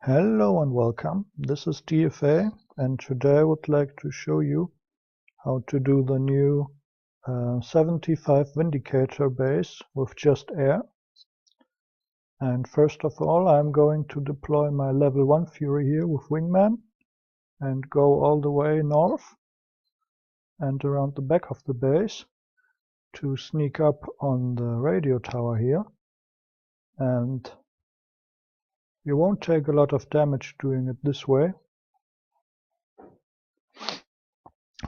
Hello and welcome. This is DFA, and today I would like to show you how to do the new 75 Vindicator base with just air. And first of all, I'm going to deploy my level 1 Fury here with Wingman and go all the way north and around the back of the base to sneak up on the radio tower here. And you won't take a lot of damage doing it this way.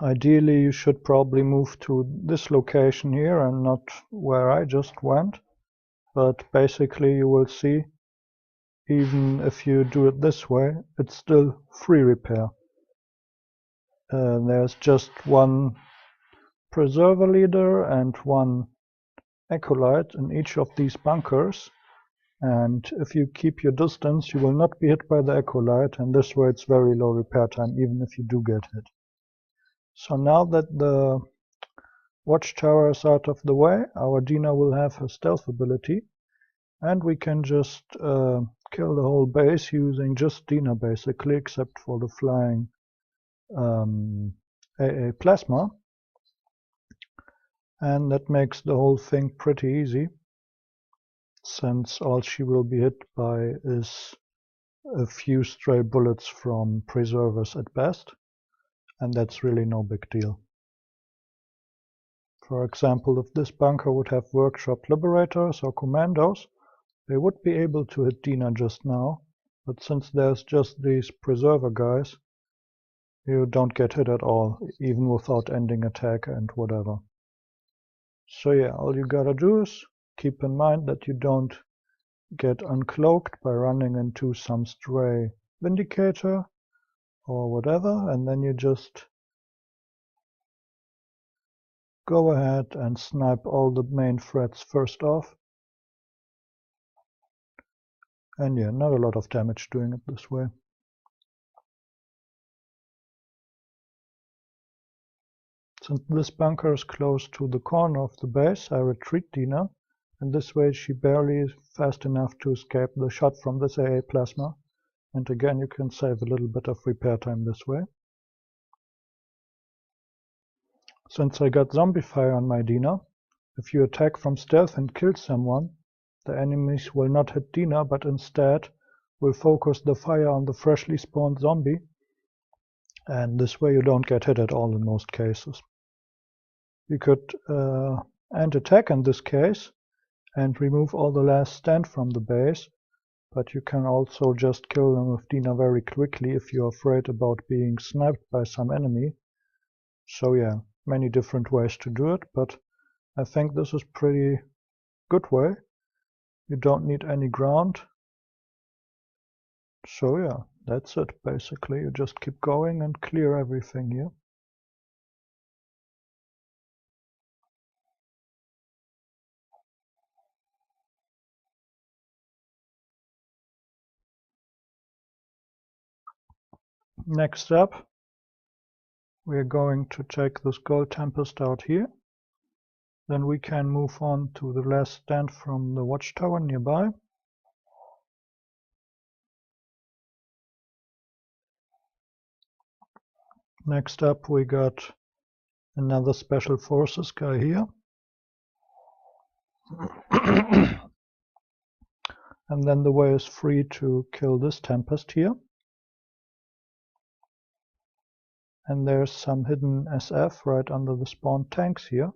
Ideally, you should probably move to this location here and not where I just went. But basically, you will see, even if you do it this way, it's still free repair. There's just one preserver leader and one acolyte in each of these bunkers. And if you keep your distance, you will not be hit by the acolyte, and this way it's very low repair time, even if you do get hit. So now that the watchtower is out of the way, our Dina will have her stealth ability, and we can just kill the whole base using just Dina basically, except for the flying AA plasma. And that makes the whole thing pretty easy, since all she will be hit by is a few stray bullets from preservers at best, and that's really no big deal. For example, if this bunker would have workshop liberators or commandos, they would be able to hit Dina just now, but since there's just these preserver guys, you don't get hit at all, even without ending attack and whatever. So yeah, all you gotta do is keep in mind that you don't get uncloaked by running into some stray Vindicator or whatever, and then you just go ahead and snipe all the main threats first off. And yeah, not a lot of damage doing it this way. Since this bunker is close to the corner of the base, I retreat Dina, and this way she barely is fast enough to escape the shot from this AA plasma, and again you can save a little bit of repair time this way. Since I got zombie fire on my Dina, if you attack from stealth and kill someone, the enemies will not hit Dina, but instead will focus the fire on the freshly spawned zombie, and this way you don't get hit at all in most cases. You could end attack in this case and remove all the last stand from the base, but you can also just kill them with Dina very quickly if you're afraid about being sniped by some enemy. So yeah, many different ways to do it, but I think this is pretty good way. You don't need any ground. So yeah, that's it basically. You just keep going and clear everything here. Next up, we're going to take this Gold Tempest out here. Then we can move on to the last stand from the watchtower nearby. Next up, we got another Special Forces guy here. And then the way is free to kill this Tempest here. And there's some hidden SF right under the spawned tanks here.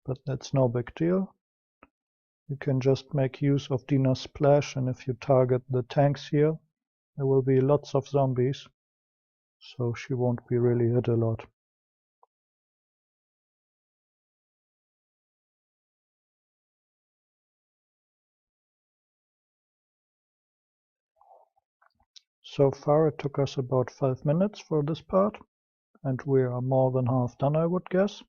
But that's no big deal. You can just make use of Dina's splash, and if you target the tanks here, there will be lots of zombies, so she won't be really hit a lot. So far it took us about 5 minutes for this part, and we are more than half done, I would guess.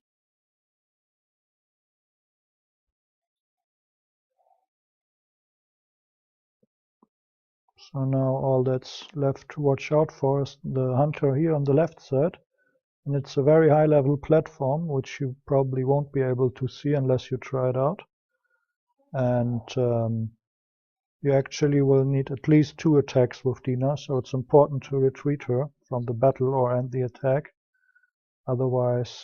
So now all that's left to watch out for is the hunter here on the left side, and it's a very high level platform which you probably won't be able to see unless you try it out. and you actually will need at least 2 attacks with Dina, so it's important to retreat her from the battle or end the attack. Otherwise,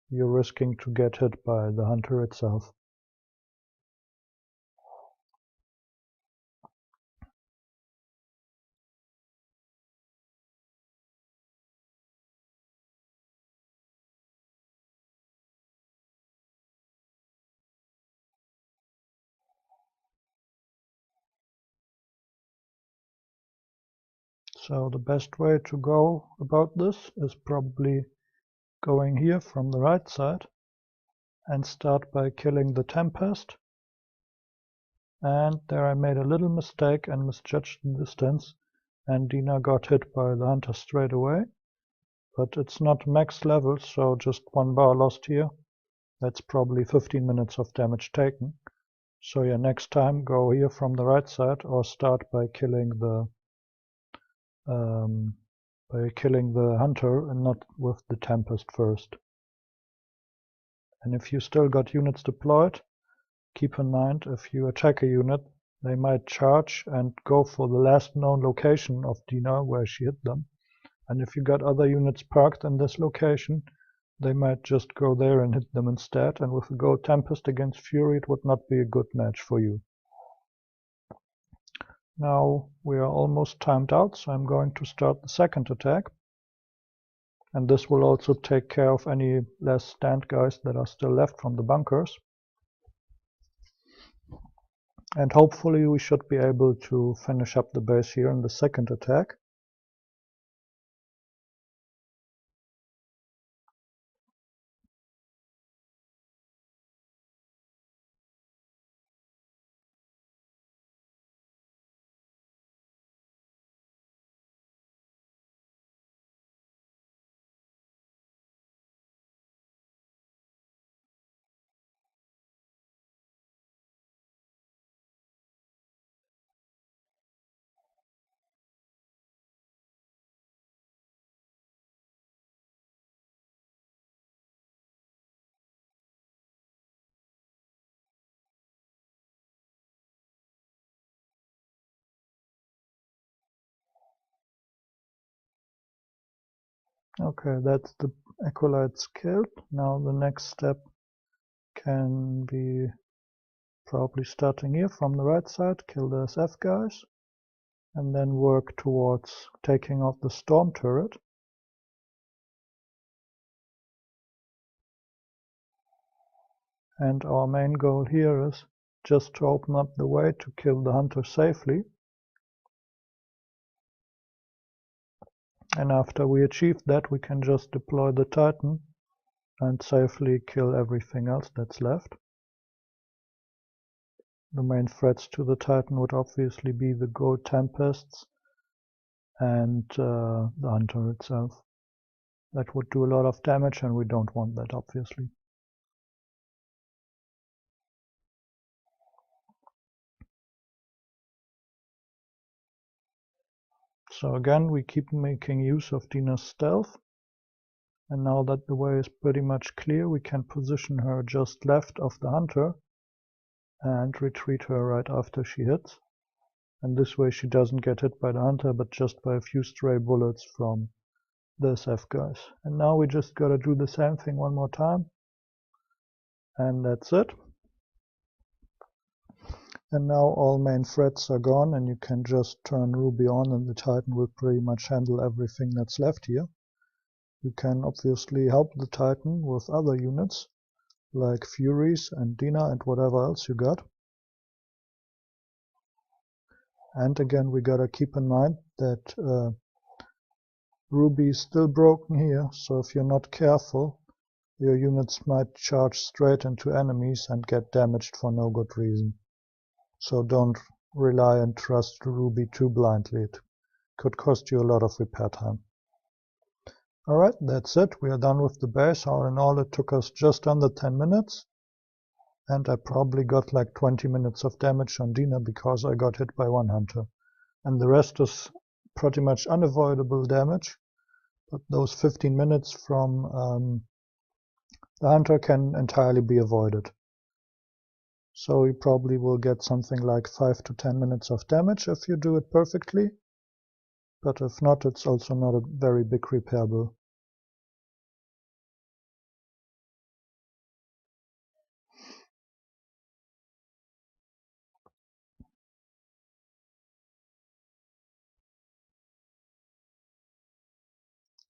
you're risking to get hit by the hunter itself. So the best way to go about this is probably going here from the right side and start by killing the Tempest. And there I made a little mistake and misjudged the distance, and Dina got hit by the hunter straight away. But it's not max level, so just 1 bar lost here. That's probably 15 minutes of damage taken. So yeah, next time go here from the right side or start by killing the hunter and not with the Tempest first. And if you still got units deployed, keep in mind if you attack a unit, they might charge and go for the last known location of Dina where she hit them. And if you got other units parked in this location, they might just go there and hit them instead, and with a Gold Tempest against Fury it would not be a good match for you. Now we are almost timed out, so I'm going to start the second attack. And this will also take care of any last stand guys that are still left from the bunkers. And hopefully we should be able to finish up the base here in the second attack. Okay, that's the acolytes killed. Now the next step can be probably starting here from the right side, kill the SF guys, and then work towards taking out the storm turret. And our main goal here is just to open up the way to kill the hunter safely. And after we achieve that, we can just deploy the Titan and safely kill everything else that's left. The main threats to the Titan would obviously be the Gold Tempests and the hunter itself. That would do a lot of damage, and we don't want that, obviously. So again, we keep making use of Dina's stealth. And now that the way is pretty much clear, we can position her just left of the hunter and retreat her right after she hits. And this way she doesn't get hit by the hunter, but just by a few stray bullets from the SF guys. And now we just gotta do the same thing one more time. And that's it. And now all main threats are gone, and you can just turn Ruby on, and the Titan will pretty much handle everything that's left here. You can obviously help the Titan with other units, like Furies and Dina and whatever else you got. And again, we gotta keep in mind that Ruby is still broken here, so if you're not careful, your units might charge straight into enemies and get damaged for no good reason. So don't rely and trust Ruby too blindly. It could cost you a lot of repair time. Alright, that's it. We are done with the base. All in all, it took us just under 10 minutes. And I probably got like 20 minutes of damage on Dina because I got hit by one hunter. And the rest is pretty much unavoidable damage. But those 15 minutes from the hunter can entirely be avoided. so you probably will get something like 5 to 10 minutes of damage if you do it perfectly, but if not, it's also not a very big repair bill.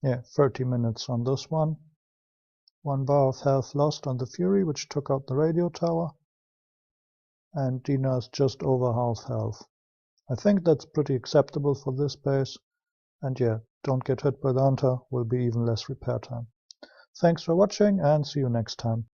Yeah, 30 minutes on this one. 1 bar of health lost on the Fury, which took out the radio tower, and Dina is just over half health. I think that's pretty acceptable for this base, and yeah, don't get hit by the hunter, will be even less repair time. Thanks for watching, and see you next time.